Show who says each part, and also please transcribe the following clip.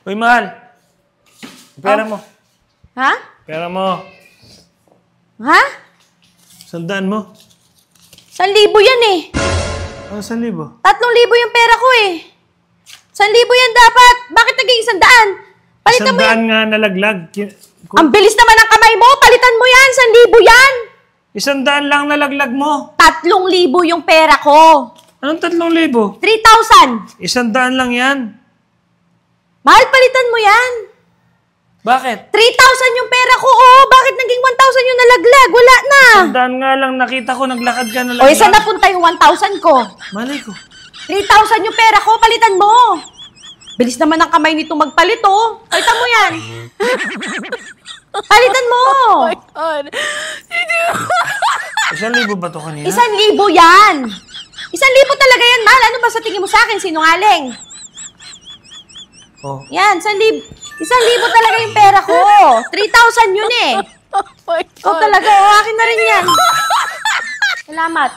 Speaker 1: Uy, mahal. Pera mo.
Speaker 2: Ha?
Speaker 1: Pera mo.
Speaker 2: Ha?
Speaker 1: 100 mo.
Speaker 2: 1,000 yan eh.
Speaker 1: Ano 1,000?
Speaker 2: 3,000 yung pera ko eh. 1,000 yan dapat. Bakit naging 100? Palitan mo yan.
Speaker 1: 100 nga nalaglag.
Speaker 2: Ang bilis naman ng kamay mo. Palitan mo yan. 1,000 yan.
Speaker 1: 100 lang nalaglag mo.
Speaker 2: 3,000 yung pera ko.
Speaker 1: Anong 3,000?
Speaker 2: 3,000.
Speaker 1: 100 lang yan.
Speaker 2: Mahal, palitan mo yan.
Speaker 1: Bakit?
Speaker 2: 3,000 yung pera ko, oh. Bakit naging 1,000 yung nalaglag? Wala na.
Speaker 1: 100 nga lang nakita ko, naglakad ka nalaglag.
Speaker 2: O, isa napunta yung 1,000 ko.
Speaker 1: Malay ko.
Speaker 2: 3,000 yung pera ko, palitan mo. Bilis naman ang kamay nito magpalit, oh. Palitan mo yan. Palitan mo.
Speaker 3: Oh my God.
Speaker 1: 1,000 ba ito kanina?
Speaker 2: 1,000 yan. 1,000 talaga yan, mahal. Ano ba sa tingin mo sa akin? Sinungaling.
Speaker 1: Oh.
Speaker 2: Yan, 1,000 talaga yung pera ko. 3,000 yun eh.
Speaker 3: Oh my
Speaker 2: Ikaw
Speaker 3: God.
Speaker 2: talaga, oh, akin na rin yan. Salamat.